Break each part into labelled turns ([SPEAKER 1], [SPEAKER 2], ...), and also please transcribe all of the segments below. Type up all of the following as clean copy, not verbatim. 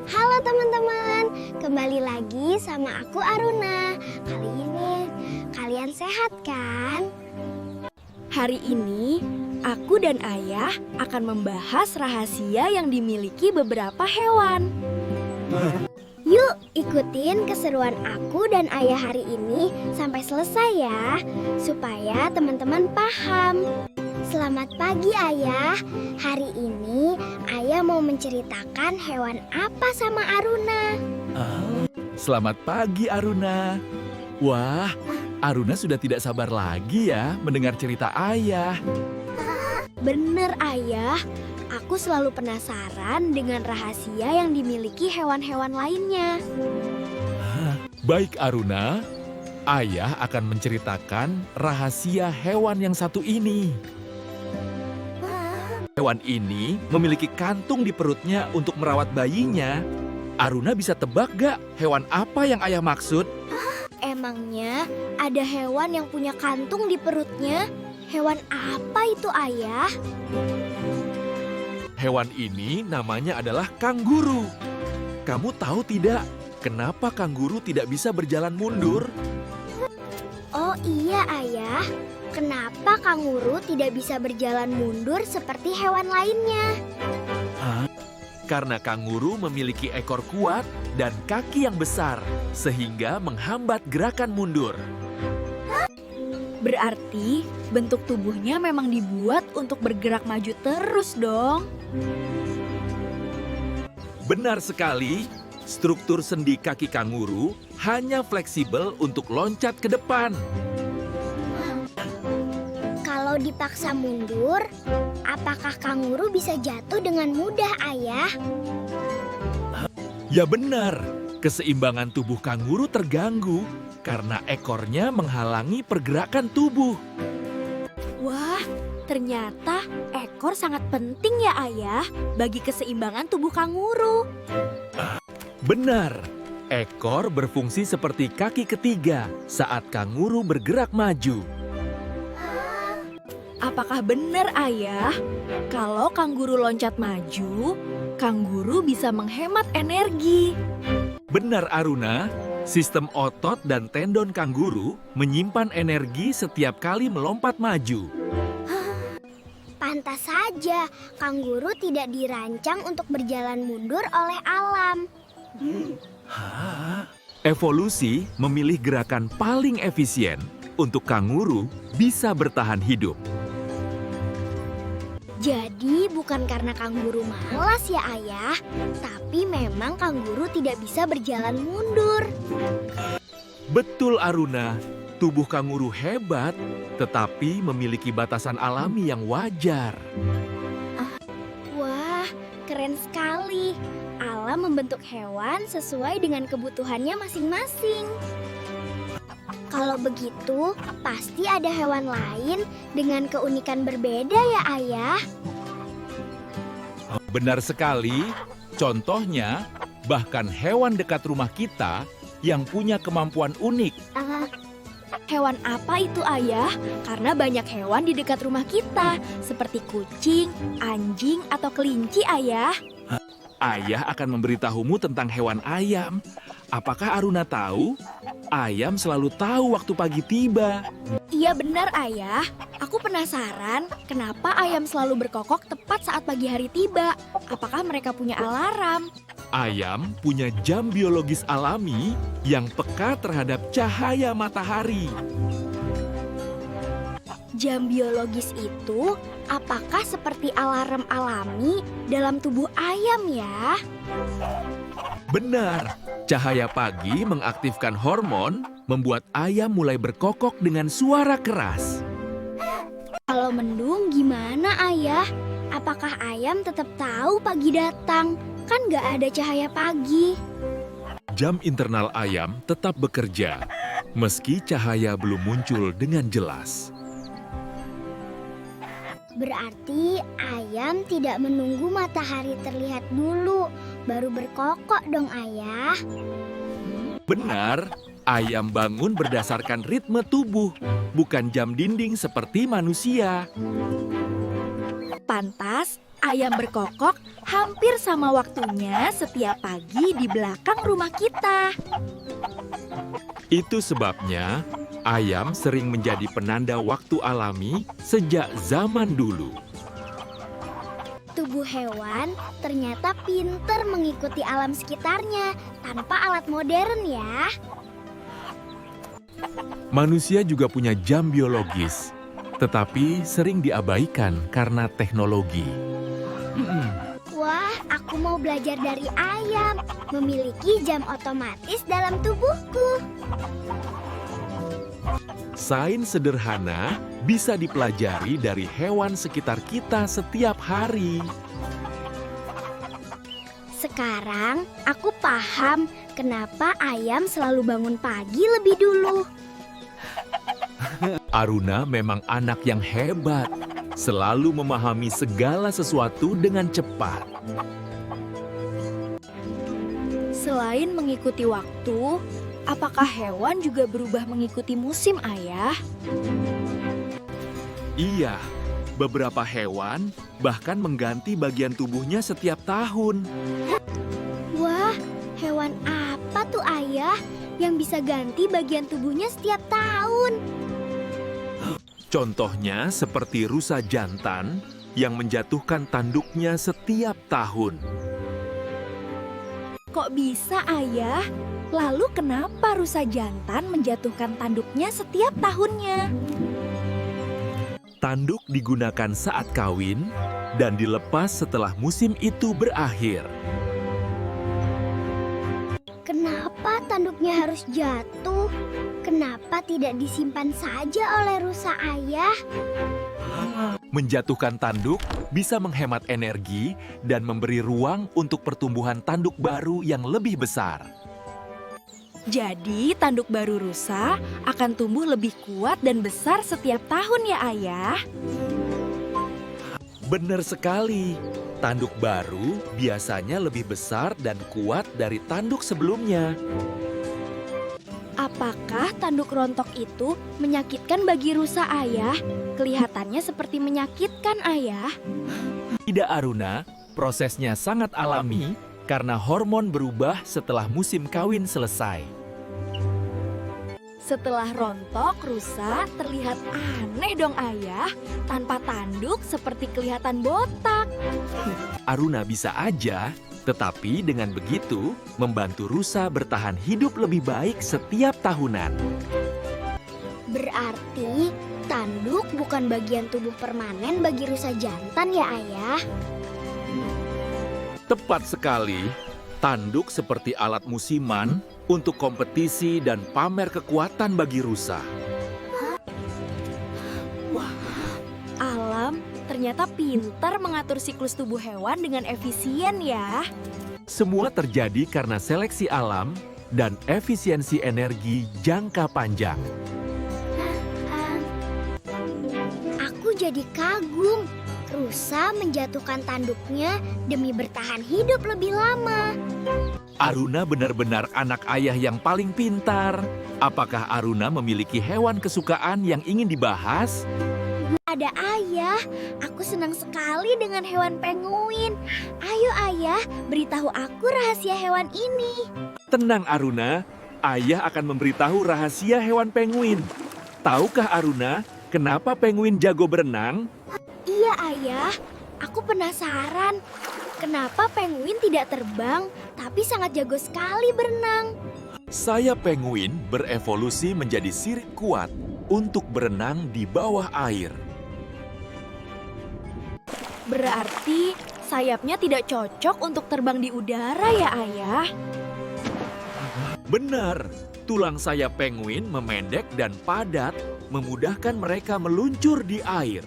[SPEAKER 1] Halo teman-teman, kembali lagi sama aku Aruna. Kali ini kalian sehat kan?
[SPEAKER 2] Hari ini, aku dan ayah akan membahas rahasia yang dimiliki beberapa hewan.
[SPEAKER 1] Yuk ikutin keseruan aku dan ayah hari ini sampai selesai ya, supaya teman-teman paham. Selamat pagi ayah, hari ini ayah mau menceritakan hewan apa sama Aruna.
[SPEAKER 3] Selamat pagi Aruna. Wah, Aruna sudah tidak sabar lagi ya mendengar cerita ayah.
[SPEAKER 2] Bener ayah, aku selalu penasaran dengan rahasia yang dimiliki hewan-hewan lainnya.
[SPEAKER 3] Baik Aruna, ayah akan menceritakan rahasia hewan yang satu ini. Hewan ini memiliki kantung di perutnya untuk merawat bayinya. Aruna bisa tebak gak hewan apa yang ayah maksud?
[SPEAKER 2] Emangnya ada hewan yang punya kantung di perutnya? Hewan apa itu ayah?
[SPEAKER 3] Hewan ini namanya adalah kanguru. Kamu tahu tidak kenapa kanguru tidak bisa berjalan mundur?
[SPEAKER 1] Oh iya ayah, kenapa kanguru tidak bisa berjalan mundur seperti hewan lainnya?
[SPEAKER 3] Karena kanguru memiliki ekor kuat dan kaki yang besar, sehingga menghambat gerakan mundur.
[SPEAKER 2] Berarti bentuk tubuhnya memang dibuat untuk bergerak maju terus dong.
[SPEAKER 3] Benar sekali, struktur sendi kaki kanguru hanya fleksibel untuk loncat ke depan.
[SPEAKER 1] Kalau dipaksa mundur, apakah kanguru bisa jatuh dengan mudah ayah?
[SPEAKER 3] Ya benar, keseimbangan tubuh kanguru terganggu karena ekornya menghalangi pergerakan tubuh.
[SPEAKER 2] Wah, ternyata ekor sangat penting ya ayah bagi keseimbangan tubuh kanguru.
[SPEAKER 3] Benar, ekor berfungsi seperti kaki ketiga saat kanguru bergerak maju.
[SPEAKER 2] Apakah benar ayah, kalau kanguru loncat maju, kanguru bisa menghemat energi?
[SPEAKER 3] Benar Aruna, sistem otot dan tendon kanguru menyimpan energi setiap kali melompat maju.
[SPEAKER 1] Pantas saja, kanguru tidak dirancang untuk berjalan mundur oleh alam.
[SPEAKER 3] Evolusi memilih gerakan paling efisien untuk kanguru bisa bertahan hidup.
[SPEAKER 1] Jadi bukan karena kanguru malas ya ayah, tapi memang kanguru tidak bisa berjalan mundur.
[SPEAKER 3] Betul Aruna, tubuh kanguru hebat tetapi memiliki batasan alami yang wajar.
[SPEAKER 1] Wah, keren sekali. Alam membentuk hewan sesuai dengan kebutuhannya masing-masing. Kalau begitu, pasti ada hewan lain dengan keunikan berbeda ya ayah?
[SPEAKER 3] Benar sekali, contohnya bahkan hewan dekat rumah kita yang punya kemampuan unik.
[SPEAKER 2] Hewan apa itu ayah? Karena banyak hewan di dekat rumah kita, seperti kucing, anjing, atau kelinci ayah.
[SPEAKER 3] Ayah akan memberitahumu tentang hewan ayam. Apakah Aruna tahu? Ayam selalu tahu waktu pagi tiba.
[SPEAKER 2] Iya benar ayah, aku penasaran kenapa ayam selalu berkokok tepat saat pagi hari tiba. Apakah mereka punya alarm?
[SPEAKER 3] Ayam punya jam biologis alami yang peka terhadap cahaya matahari.
[SPEAKER 2] Jam biologis itu apakah seperti alarm alami dalam tubuh ayam ya?
[SPEAKER 3] Benar, cahaya pagi mengaktifkan hormon, membuat ayam mulai berkokok dengan suara keras.
[SPEAKER 1] Kalau mendung gimana ayah? Apakah ayam tetap tahu pagi datang? Kan nggak ada cahaya pagi.
[SPEAKER 3] Jam internal ayam tetap bekerja, meski cahaya belum muncul dengan jelas.
[SPEAKER 1] Berarti ayam tidak menunggu matahari terlihat dulu, baru berkokok dong ayah.
[SPEAKER 3] Benar, ayam bangun berdasarkan ritme tubuh, bukan jam dinding seperti manusia.
[SPEAKER 2] Pantas ayam berkokok hampir sama waktunya setiap pagi di belakang rumah kita.
[SPEAKER 3] Itu sebabnya ayam sering menjadi penanda waktu alami sejak zaman dulu.
[SPEAKER 1] Tubuh hewan ternyata pinter mengikuti alam sekitarnya tanpa alat modern ya.
[SPEAKER 3] Manusia juga punya jam biologis, tetapi sering diabaikan karena teknologi.
[SPEAKER 1] Wah, aku mau belajar dari ayam, memiliki jam otomatis dalam tubuhku.
[SPEAKER 3] Sains sederhana bisa dipelajari dari hewan sekitar kita setiap hari.
[SPEAKER 1] Sekarang aku paham kenapa ayam selalu bangun pagi lebih dulu.
[SPEAKER 3] Aruna memang anak yang hebat, selalu memahami segala sesuatu dengan cepat.
[SPEAKER 2] Selain mengikuti waktu, apakah hewan juga berubah mengikuti musim, Ayah?
[SPEAKER 3] Iya, beberapa hewan bahkan mengganti bagian tubuhnya setiap tahun.
[SPEAKER 1] Wah, hewan apa tuh ayah yang bisa ganti bagian tubuhnya setiap tahun?
[SPEAKER 3] Contohnya seperti rusa jantan yang menjatuhkan tanduknya setiap tahun.
[SPEAKER 2] Kok bisa, Ayah? Lalu kenapa rusa jantan menjatuhkan tanduknya setiap tahunnya?
[SPEAKER 3] Tanduk digunakan saat kawin dan dilepas setelah musim itu berakhir.
[SPEAKER 1] Kenapa tanduknya harus jatuh? Kenapa tidak disimpan saja oleh rusa ayah?
[SPEAKER 3] Menjatuhkan tanduk bisa menghemat energi dan memberi ruang untuk pertumbuhan tanduk baru yang lebih besar.
[SPEAKER 2] Jadi tanduk baru rusa akan tumbuh lebih kuat dan besar setiap tahun ya, Ayah?
[SPEAKER 3] Benar sekali. Tanduk baru biasanya lebih besar dan kuat dari tanduk sebelumnya.
[SPEAKER 2] Apakah tanduk rontok itu menyakitkan bagi rusa, Ayah? Kelihatannya seperti menyakitkan, Ayah.
[SPEAKER 3] Tidak, Aruna. Prosesnya sangat alami karena hormon berubah setelah musim kawin selesai.
[SPEAKER 2] Setelah rontok, rusa terlihat aneh dong, Ayah. Tanpa tanduk seperti kelihatan botak.
[SPEAKER 3] Aruna bisa aja, tetapi dengan begitu membantu rusa bertahan hidup lebih baik setiap tahunan.
[SPEAKER 1] Berarti tanduk bukan bagian tubuh permanen bagi rusa jantan ya ayah?
[SPEAKER 3] Tepat sekali, tanduk seperti alat musiman untuk kompetisi dan pamer kekuatan bagi rusa.
[SPEAKER 2] Alam ternyata pintar mengatur siklus tubuh hewan dengan efisien ya.
[SPEAKER 3] Semua terjadi karena seleksi alam dan efisiensi energi jangka panjang.
[SPEAKER 1] Aku jadi kagum. Rusa menjatuhkan tanduknya demi bertahan hidup lebih lama.
[SPEAKER 3] Aruna benar-benar anak ayah yang paling pintar. Apakah Aruna memiliki hewan kesukaan yang ingin dibahas?
[SPEAKER 1] Ada ayah, aku senang sekali dengan hewan penguin. Ayo ayah, beritahu aku rahasia hewan ini.
[SPEAKER 3] Tenang Aruna, ayah akan memberitahu rahasia hewan penguin. Tahukah Aruna, kenapa penguin jago berenang?
[SPEAKER 1] Iya ayah, aku penasaran. Kenapa penguin tidak terbang, tapi sangat jago sekali berenang?
[SPEAKER 3] Sayap penguin berevolusi menjadi sirip kuat untuk berenang di bawah air.
[SPEAKER 2] Berarti sayapnya tidak cocok untuk terbang di udara ya, Ayah?
[SPEAKER 3] Benar, tulang sayap penguin memendek dan padat, memudahkan mereka meluncur di air.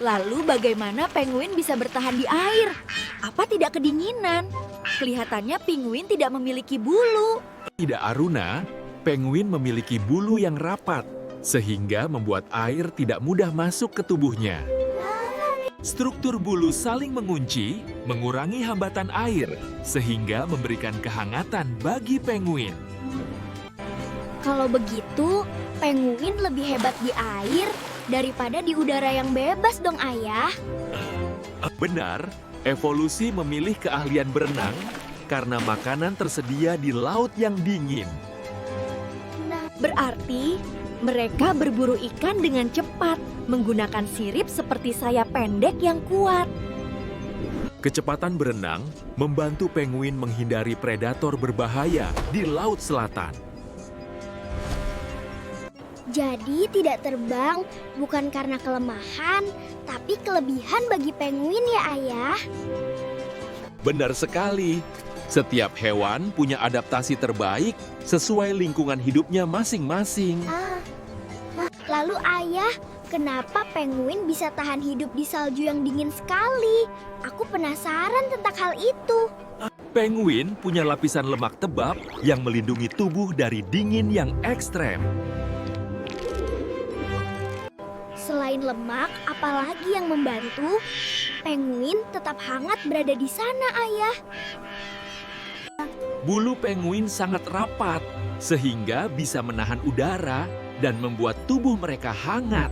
[SPEAKER 2] Lalu bagaimana penguin bisa bertahan di air? Apa tidak kedinginan? Kelihatannya penguin tidak memiliki bulu.
[SPEAKER 3] Tidak Aruna, penguin memiliki bulu yang rapat, sehingga membuat air tidak mudah masuk ke tubuhnya. Struktur bulu saling mengunci, mengurangi hambatan air, sehingga memberikan kehangatan bagi penguin.
[SPEAKER 2] Kalau begitu, penguin lebih hebat di air daripada di udara yang bebas dong, Ayah.
[SPEAKER 3] Benar, evolusi memilih keahlian berenang karena makanan tersedia di laut yang dingin.
[SPEAKER 2] Berarti mereka berburu ikan dengan cepat, menggunakan sirip seperti sayap pendek yang kuat.
[SPEAKER 3] Kecepatan berenang membantu penguin menghindari predator berbahaya di Laut Selatan.
[SPEAKER 1] Jadi tidak terbang bukan karena kelemahan, tapi kelebihan bagi penguin ya Ayah.
[SPEAKER 3] Benar sekali. Setiap hewan punya adaptasi terbaik sesuai lingkungan hidupnya masing-masing.
[SPEAKER 1] Lalu Ayah, kenapa penguin bisa tahan hidup di salju yang dingin sekali? Aku penasaran tentang hal itu.
[SPEAKER 3] Penguin punya lapisan lemak tebal yang melindungi tubuh dari dingin yang ekstrem.
[SPEAKER 1] Selain lemak, apalagi yang membantu? Penguin tetap hangat berada di sana, Ayah.
[SPEAKER 3] Bulu penguin sangat rapat, sehingga bisa menahan udara dan membuat tubuh mereka hangat.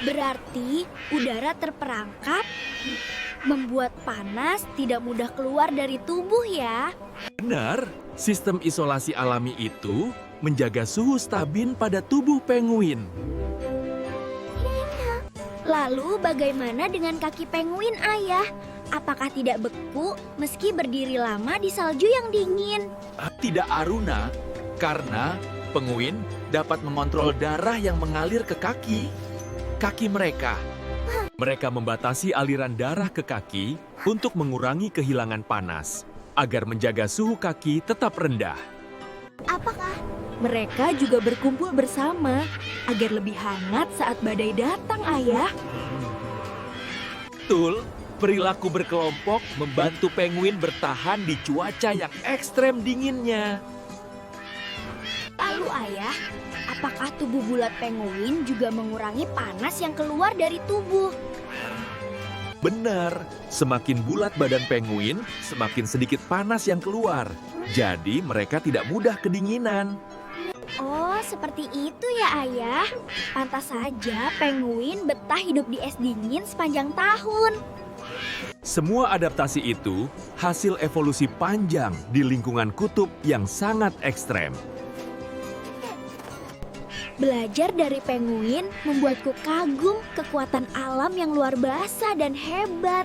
[SPEAKER 1] Berarti udara terperangkap, membuat panas tidak mudah keluar dari tubuh ya.
[SPEAKER 3] Benar, sistem isolasi alami itu menjaga suhu stabil pada tubuh penguin.
[SPEAKER 1] Lalu bagaimana dengan kaki penguin, Ayah? Apakah tidak beku meski berdiri lama di salju yang dingin?
[SPEAKER 3] Tidak, Aruna, karena penguin dapat mengontrol darah yang mengalir ke kaki mereka. Mereka membatasi aliran darah ke kaki untuk mengurangi kehilangan panas, agar menjaga suhu kaki tetap rendah.
[SPEAKER 1] Apakah
[SPEAKER 2] Mereka juga berkumpul bersama agar lebih hangat saat badai datang, Ayah.
[SPEAKER 3] Betul, perilaku berkelompok membantu penguin bertahan di cuaca yang ekstrem dinginnya.
[SPEAKER 1] lalu Ayah, apakah tubuh bulat penguin juga mengurangi panas yang keluar dari tubuh?
[SPEAKER 3] Benar, semakin bulat badan penguin, semakin sedikit panas yang keluar. Jadi mereka tidak mudah kedinginan.
[SPEAKER 1] Oh, seperti itu ya Ayah. Pantas saja penguin betah hidup di es dingin sepanjang tahun.
[SPEAKER 3] Semua adaptasi itu hasil evolusi panjang di lingkungan kutub yang sangat ekstrem.
[SPEAKER 1] Belajar dari penguin membuatku kagum kekuatan alam yang luar biasa dan hebat.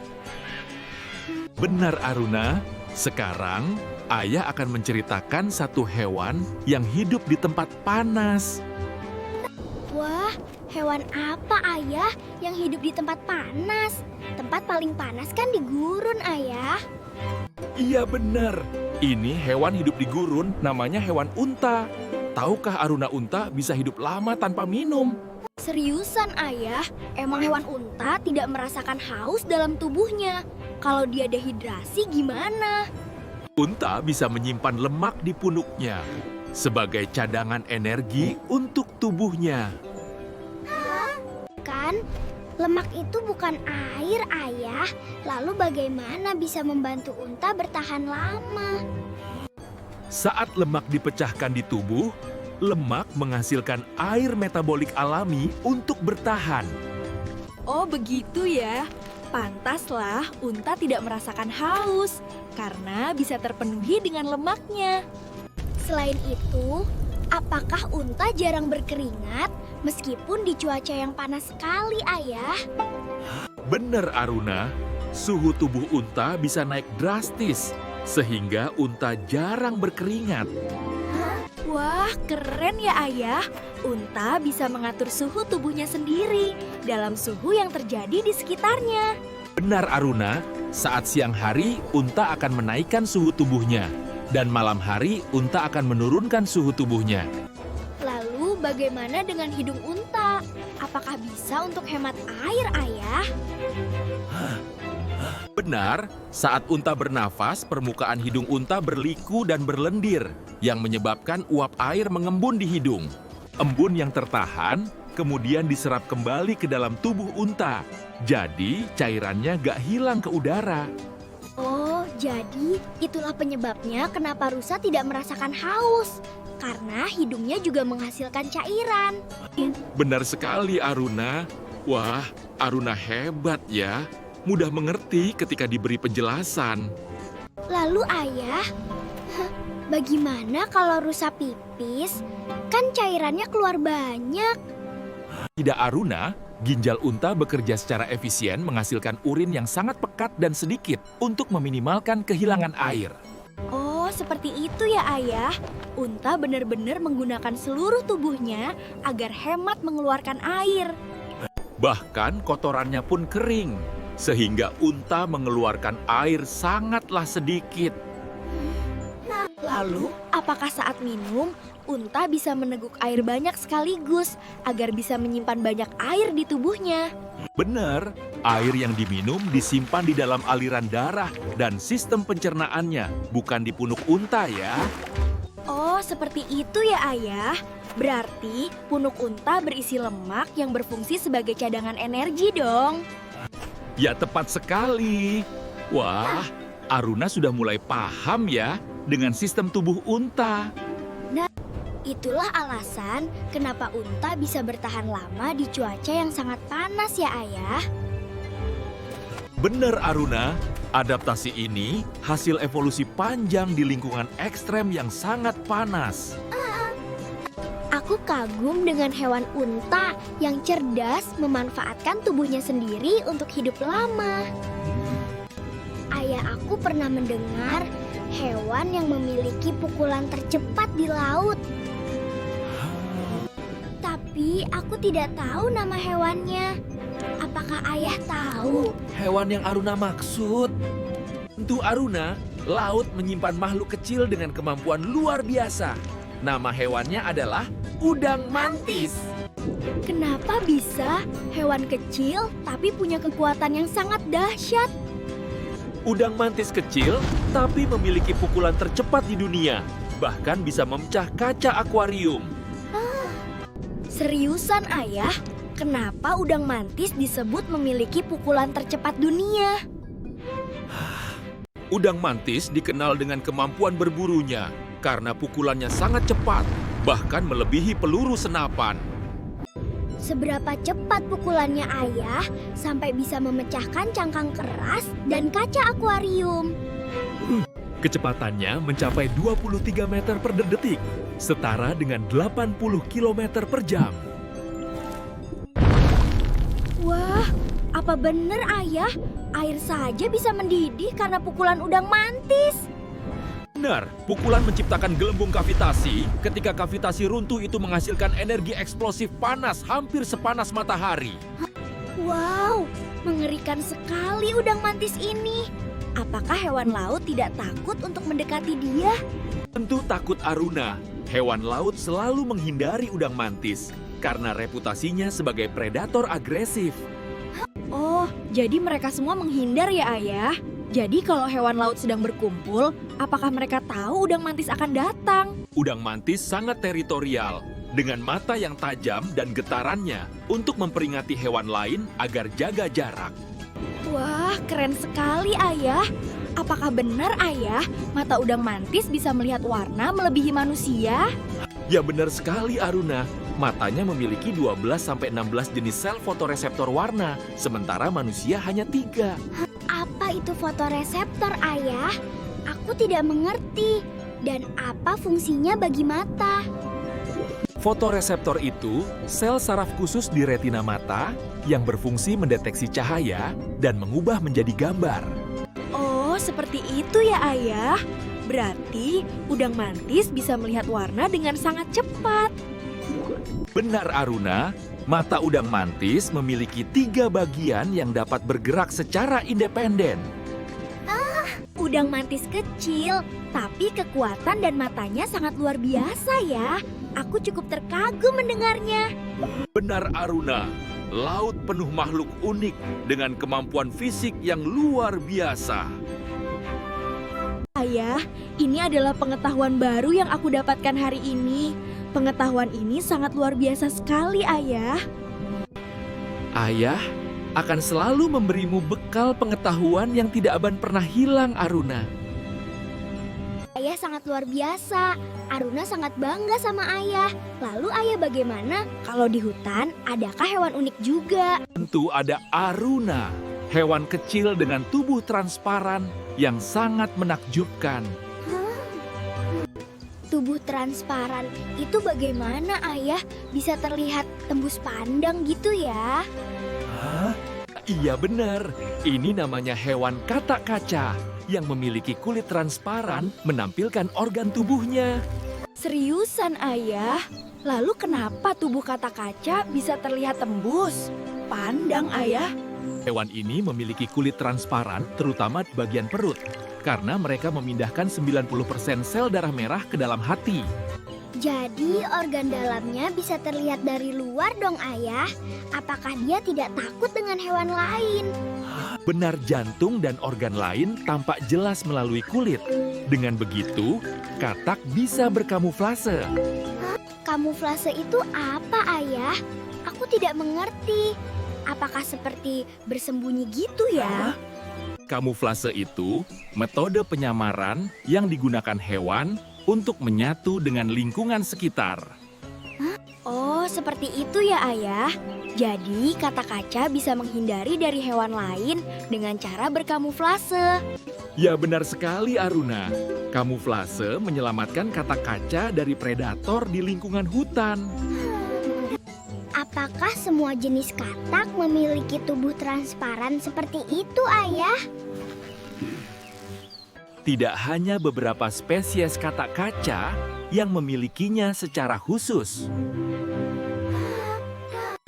[SPEAKER 3] Benar, Aruna. Sekarang, Ayah akan menceritakan satu hewan yang hidup di tempat panas.
[SPEAKER 1] Wah, hewan apa Ayah yang hidup di tempat panas? Tempat paling panas kan di gurun, Ayah.
[SPEAKER 3] Iya benar, ini hewan hidup di gurun namanya hewan unta. Tahukah Aruna unta bisa hidup lama tanpa minum?
[SPEAKER 1] Seriusan Ayah, emang hewan unta tidak merasakan haus dalam tubuhnya. Kalau dia dehidrasi gimana?
[SPEAKER 3] Unta bisa menyimpan lemak di punuknya sebagai cadangan energi untuk tubuhnya.
[SPEAKER 1] Kan, lemak itu bukan air, Ayah. Lalu bagaimana bisa membantu unta bertahan lama?
[SPEAKER 3] Saat lemak dipecahkan di tubuh, lemak menghasilkan air metabolik alami untuk bertahan.
[SPEAKER 2] Oh begitu ya. Pantaslah unta tidak merasakan haus karena bisa terpenuhi dengan lemaknya.
[SPEAKER 1] Selain itu, apakah unta jarang berkeringat meskipun di cuaca yang panas sekali, Ayah?
[SPEAKER 3] Benar, Aruna. Suhu tubuh unta bisa naik drastis, sehingga unta jarang berkeringat.
[SPEAKER 2] Wah, keren ya Ayah. Unta bisa mengatur suhu tubuhnya sendiri dalam suhu yang terjadi di sekitarnya.
[SPEAKER 3] Benar, Aruna. Saat siang hari, unta akan menaikkan suhu tubuhnya. Dan malam hari, unta akan menurunkan suhu tubuhnya.
[SPEAKER 1] Lalu bagaimana dengan hidung unta? Apakah bisa untuk hemat air, Ayah?
[SPEAKER 3] Benar, saat unta bernafas, permukaan hidung unta berliku dan berlendir, yang menyebabkan uap air mengembun di hidung. Embun yang tertahan, kemudian diserap kembali ke dalam tubuh unta. Jadi, cairannya gak hilang ke udara.
[SPEAKER 1] Oh, jadi itulah penyebabnya kenapa rusa tidak merasakan haus. Karena hidungnya juga menghasilkan cairan.
[SPEAKER 3] Benar sekali, Aruna. Wah, Aruna hebat ya. Mudah mengerti ketika diberi penjelasan.
[SPEAKER 1] Lalu ayah, bagaimana kalau rusa pipis? Kan cairannya keluar banyak.
[SPEAKER 3] Tidak Aruna, ginjal unta bekerja secara efisien menghasilkan urin yang sangat pekat dan sedikit untuk meminimalkan kehilangan air.
[SPEAKER 2] Oh, seperti itu ya ayah. Unta benar-benar menggunakan seluruh tubuhnya agar hemat mengeluarkan air.
[SPEAKER 3] Bahkan kotorannya pun kering, sehingga unta mengeluarkan air sangatlah sedikit.
[SPEAKER 2] Lalu, apakah saat minum, unta bisa meneguk air banyak sekaligus agar bisa menyimpan banyak air di tubuhnya?
[SPEAKER 3] Benar, air yang diminum disimpan di dalam aliran darah dan sistem pencernaannya, bukan di punuk unta ya.
[SPEAKER 2] Oh, seperti itu ya ayah. Berarti punuk unta berisi lemak yang berfungsi sebagai cadangan energi dong.
[SPEAKER 3] Ya tepat sekali. Wah, Aruna sudah mulai paham ya dengan sistem tubuh unta.
[SPEAKER 1] Itulah alasan kenapa unta bisa bertahan lama di cuaca yang sangat panas ya ayah.
[SPEAKER 3] Benar Aruna, adaptasi ini hasil evolusi panjang di lingkungan ekstrem yang sangat panas.
[SPEAKER 1] Aku kagum dengan hewan unta yang cerdas memanfaatkan tubuhnya sendiri untuk hidup lama. Ayah aku pernah mendengar hewan yang memiliki pukulan tercepat di laut. Tapi aku tidak tahu nama hewannya. Apakah ayah tahu?
[SPEAKER 3] Hewan yang Aruna maksud? Tentu Aruna, laut menyimpan makhluk kecil dengan kemampuan luar biasa. Nama hewannya adalah udang mantis.
[SPEAKER 2] Kenapa bisa hewan kecil tapi punya kekuatan yang sangat dahsyat?
[SPEAKER 3] Udang mantis kecil tapi memiliki pukulan tercepat di dunia. Bahkan bisa memecah kaca akuarium.
[SPEAKER 2] Seriusan ayah? Kenapa udang mantis disebut memiliki pukulan tercepat dunia?
[SPEAKER 3] Udang mantis dikenal dengan kemampuan berburunya karena pukulannya sangat cepat, bahkan melebihi peluru senapan.
[SPEAKER 1] Seberapa cepat pukulannya ayah sampai bisa memecahkan cangkang keras dan kaca akuarium?
[SPEAKER 3] Kecepatannya mencapai 23 meter per detik, setara dengan 80 km per jam.
[SPEAKER 2] Wah, apa benar ayah? Air saja bisa mendidih karena pukulan udang mantis.
[SPEAKER 3] Benar, pukulan menciptakan gelembung kavitasi. Ketika kavitasi runtuh itu menghasilkan energi eksplosif panas hampir sepanas matahari.
[SPEAKER 2] Wow, mengerikan sekali udang mantis ini. Apakah hewan laut tidak takut untuk mendekati dia?
[SPEAKER 3] Tentu takut Aruna. Hewan laut selalu menghindari udang mantis karena reputasinya sebagai predator agresif.
[SPEAKER 2] Oh, jadi mereka semua menghindar ya ayah? Jadi kalau hewan laut sedang berkumpul, apakah mereka tahu udang mantis akan datang?
[SPEAKER 3] Udang mantis sangat teritorial dengan mata yang tajam dan getarannya untuk memperingati hewan lain agar jaga jarak.
[SPEAKER 2] Wah, keren sekali ayah. Apakah benar ayah, mata udang mantis bisa melihat warna melebihi manusia?
[SPEAKER 3] Ya benar sekali Aruna. Matanya memiliki 12-16 jenis sel fotoreseptor warna, sementara manusia hanya 3.
[SPEAKER 1] Apa itu fotoreseptor ayah? Aku tidak mengerti. Dan apa fungsinya bagi mata?
[SPEAKER 3] Fotoreseptor itu sel saraf khusus di retina mata yang berfungsi mendeteksi cahaya dan mengubah menjadi gambar.
[SPEAKER 2] Oh, seperti itu ya ayah. Berarti udang mantis bisa melihat warna dengan sangat cepat.
[SPEAKER 3] Benar Aruna, mata udang mantis memiliki 3 bagian yang dapat bergerak secara independen.
[SPEAKER 2] Udang mantis kecil, tapi kekuatan dan matanya sangat luar biasa ya. Aku cukup terkagum mendengarnya.
[SPEAKER 3] Benar Aruna, laut penuh makhluk unik dengan kemampuan fisik yang luar biasa.
[SPEAKER 2] Ayah, ini adalah pengetahuan baru yang aku dapatkan hari ini. Pengetahuan ini sangat luar biasa sekali, ayah.
[SPEAKER 3] Ayah akan selalu memberimu bekal pengetahuan yang tidak akan pernah hilang, Aruna.
[SPEAKER 1] Ayah sangat luar biasa. Aruna sangat bangga sama ayah. Lalu ayah bagaimana? Kalau di hutan, adakah hewan unik juga?
[SPEAKER 3] Tentu ada Aruna, hewan kecil dengan tubuh transparan yang sangat menakjubkan.
[SPEAKER 1] Tubuh transparan itu bagaimana ayah? Bisa terlihat tembus pandang gitu ya?
[SPEAKER 3] Iya benar, ini namanya hewan katak kaca yang memiliki kulit transparan menampilkan organ tubuhnya.
[SPEAKER 2] Seriusan ayah? Lalu kenapa tubuh katak kaca bisa terlihat tembus pandang ayah?
[SPEAKER 3] Hewan ini memiliki kulit transparan terutama di bagian perut karena mereka memindahkan 90% sel darah merah ke dalam hati.
[SPEAKER 1] Jadi organ dalamnya bisa terlihat dari luar dong ayah. Apakah dia tidak takut dengan hewan lain?
[SPEAKER 3] Benar, jantung dan organ lain tampak jelas melalui kulit. Dengan begitu, katak bisa berkamuflase.
[SPEAKER 1] Kamuflase itu apa ayah? Aku tidak mengerti. Apakah seperti bersembunyi gitu ya?
[SPEAKER 3] Kamuflase itu metode penyamaran yang digunakan hewan untuk menyatu dengan lingkungan sekitar.
[SPEAKER 2] Oh, seperti itu ya ayah. Jadi katak kaca bisa menghindari dari hewan lain dengan cara berkamuflase.
[SPEAKER 3] Ya benar sekali Aruna. Kamuflase menyelamatkan katak kaca dari predator di lingkungan hutan.
[SPEAKER 1] Apakah semua jenis katak memiliki tubuh transparan seperti itu ayah?
[SPEAKER 3] Tidak hanya beberapa spesies katak kaca yang memilikinya secara khusus.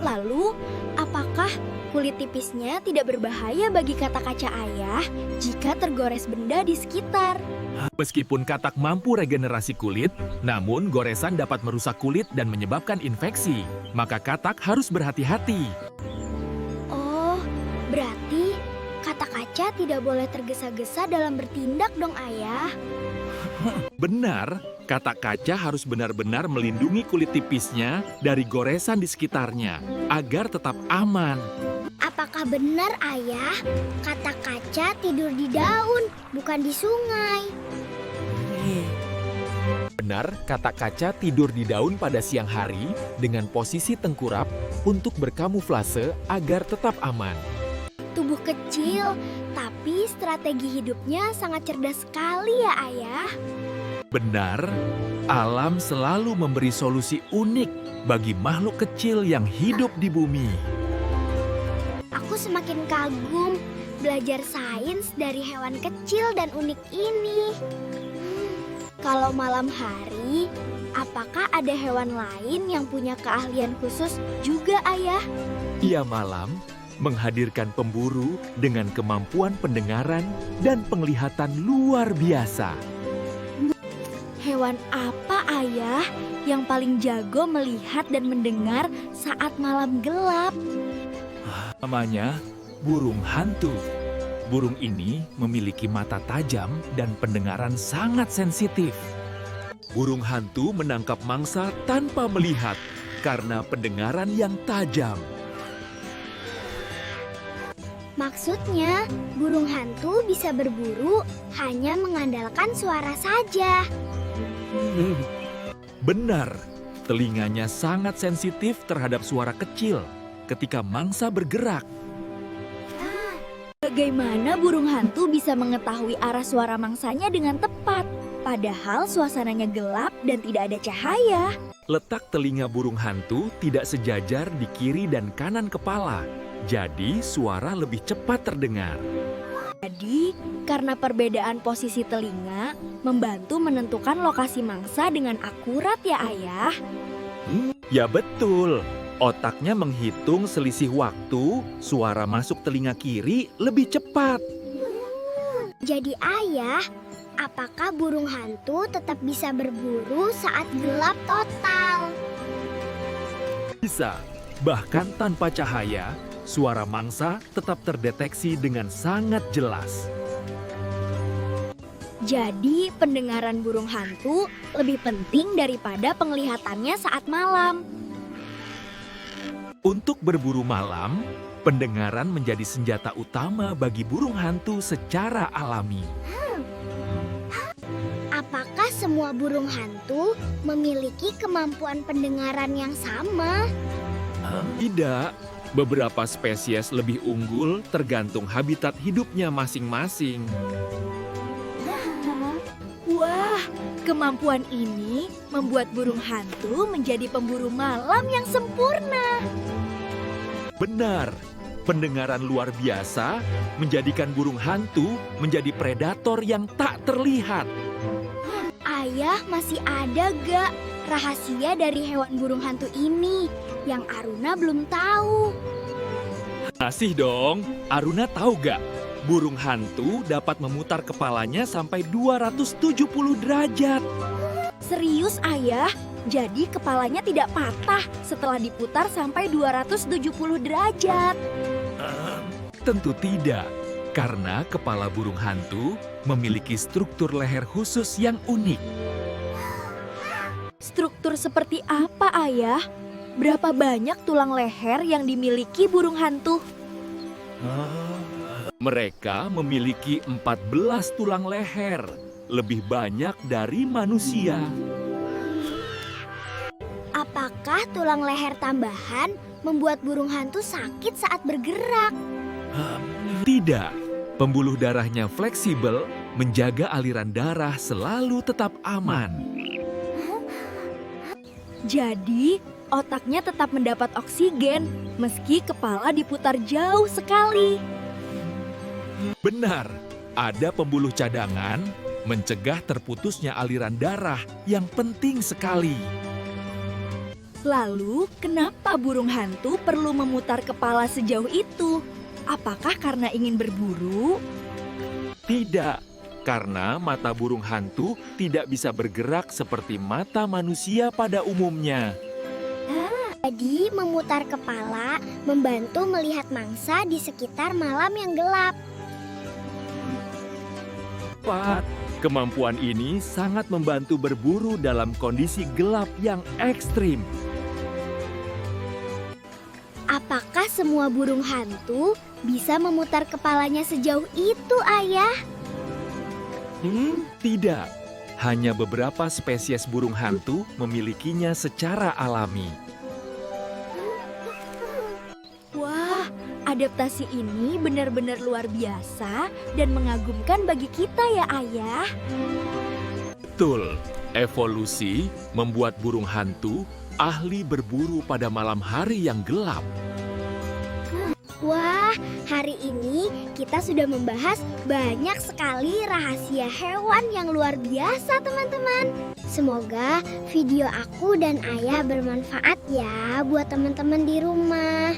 [SPEAKER 2] Lalu, apakah kulit tipisnya tidak berbahaya bagi katak kaca ayah jika tergores benda di sekitar?
[SPEAKER 3] Meskipun katak mampu regenerasi kulit, namun goresan dapat merusak kulit dan menyebabkan infeksi. Maka katak harus berhati-hati.
[SPEAKER 1] Oh, berarti katak kaca tidak boleh tergesa-gesa dalam bertindak dong ayah.
[SPEAKER 3] Benar, katak kaca harus benar-benar melindungi kulit tipisnya dari goresan di sekitarnya agar tetap aman.
[SPEAKER 1] Apakah benar ayah, katak kaca tidur di daun, bukan di sungai?
[SPEAKER 3] Benar, katak kaca tidur di daun pada siang hari dengan posisi tengkurap untuk berkamuflase agar tetap aman.
[SPEAKER 1] Tubuh kecil, tapi strategi hidupnya sangat cerdas sekali ya ayah.
[SPEAKER 3] Benar, alam selalu memberi solusi unik bagi makhluk kecil yang hidup di bumi.
[SPEAKER 1] Aku semakin kagum belajar sains dari hewan kecil dan unik ini. Kalau malam hari, apakah ada hewan lain yang punya keahlian khusus juga ayah?
[SPEAKER 3] Ia malam menghadirkan pemburu dengan kemampuan pendengaran dan penglihatan luar biasa.
[SPEAKER 2] Hewan apa ayah yang paling jago melihat dan mendengar saat malam gelap?
[SPEAKER 3] Namanya burung hantu. Burung ini memiliki mata tajam dan pendengaran sangat sensitif. Burung hantu menangkap mangsa tanpa melihat karena pendengaran yang tajam.
[SPEAKER 1] Maksudnya, burung hantu bisa berburu hanya mengandalkan suara saja.
[SPEAKER 3] Benar, telinganya sangat sensitif terhadap suara kecil ketika mangsa bergerak.
[SPEAKER 2] Bagaimana burung hantu bisa mengetahui arah suara mangsanya dengan tepat? Padahal suasananya gelap dan tidak ada cahaya.
[SPEAKER 3] Letak telinga burung hantu tidak sejajar di kiri dan kanan kepala, jadi suara lebih cepat terdengar.
[SPEAKER 2] Jadi, karena perbedaan posisi telinga, membantu menentukan lokasi mangsa dengan akurat ya ayah?
[SPEAKER 3] Ya betul, otaknya menghitung selisih waktu, suara masuk telinga kiri lebih cepat.
[SPEAKER 1] Jadi ayah, apakah burung hantu tetap bisa berburu saat gelap total?
[SPEAKER 3] Bisa, bahkan tanpa cahaya, suara mangsa tetap terdeteksi dengan sangat jelas.
[SPEAKER 2] Jadi, pendengaran burung hantu lebih penting daripada penglihatannya saat malam.
[SPEAKER 3] Untuk berburu malam, pendengaran menjadi senjata utama bagi burung hantu secara alami.
[SPEAKER 1] Apakah semua burung hantu memiliki kemampuan pendengaran yang sama?
[SPEAKER 3] Tidak, beberapa spesies lebih unggul tergantung habitat hidupnya masing-masing.
[SPEAKER 2] Wah, kemampuan ini membuat burung hantu menjadi pemburu malam yang sempurna.
[SPEAKER 3] Benar, pendengaran luar biasa menjadikan burung hantu menjadi predator yang tak terlihat.
[SPEAKER 1] Ayah, masih ada gak rahasia dari hewan burung hantu ini yang Aruna belum tahu?
[SPEAKER 3] Masih dong, Aruna tahu gak? Burung hantu dapat memutar kepalanya sampai 270 derajat.
[SPEAKER 2] Serius, Ayah? Jadi kepalanya tidak patah setelah diputar sampai 270 derajat.
[SPEAKER 3] Tentu tidak, karena kepala burung hantu memiliki struktur leher khusus yang unik.
[SPEAKER 2] Struktur seperti apa, Ayah? Berapa banyak tulang leher yang dimiliki burung hantu?
[SPEAKER 3] Mereka memiliki 14 tulang leher, lebih banyak dari manusia.
[SPEAKER 1] Apakah tulang leher tambahan membuat burung hantu sakit saat bergerak?
[SPEAKER 3] Tidak, pembuluh darahnya fleksibel, menjaga aliran darah selalu tetap aman.
[SPEAKER 2] Jadi, otaknya tetap mendapat oksigen meski kepala diputar jauh sekali.
[SPEAKER 3] Benar, ada pembuluh cadangan mencegah terputusnya aliran darah yang penting sekali.
[SPEAKER 2] Lalu, kenapa burung hantu perlu memutar kepala sejauh itu? Apakah karena ingin berburu?
[SPEAKER 3] Tidak, karena mata burung hantu tidak bisa bergerak seperti mata manusia pada umumnya.
[SPEAKER 1] Jadi memutar kepala membantu melihat mangsa di sekitar malam yang gelap.
[SPEAKER 3] Tepat, kemampuan ini sangat membantu berburu dalam kondisi gelap yang ekstrim.
[SPEAKER 1] Apakah semua burung hantu bisa memutar kepalanya sejauh itu, Ayah?
[SPEAKER 3] Tidak, hanya beberapa spesies burung hantu memilikinya secara alami.
[SPEAKER 2] Wah, adaptasi ini benar-benar luar biasa dan mengagumkan bagi kita ya, Ayah.
[SPEAKER 3] Betul, evolusi membuat burung hantu ahli berburu pada malam hari yang gelap.
[SPEAKER 1] Wah, hari ini kita sudah membahas banyak sekali rahasia hewan yang luar biasa, teman-teman. Semoga video aku dan Ayah bermanfaat ya buat teman-teman di rumah.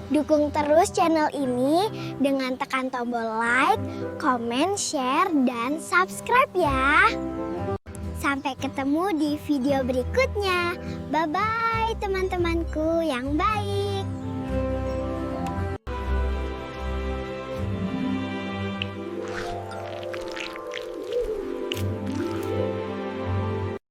[SPEAKER 1] Dukung terus channel ini dengan tekan tombol like, comment, share, dan subscribe ya. Sampai ketemu di video berikutnya. Bye-bye teman-temanku yang baik.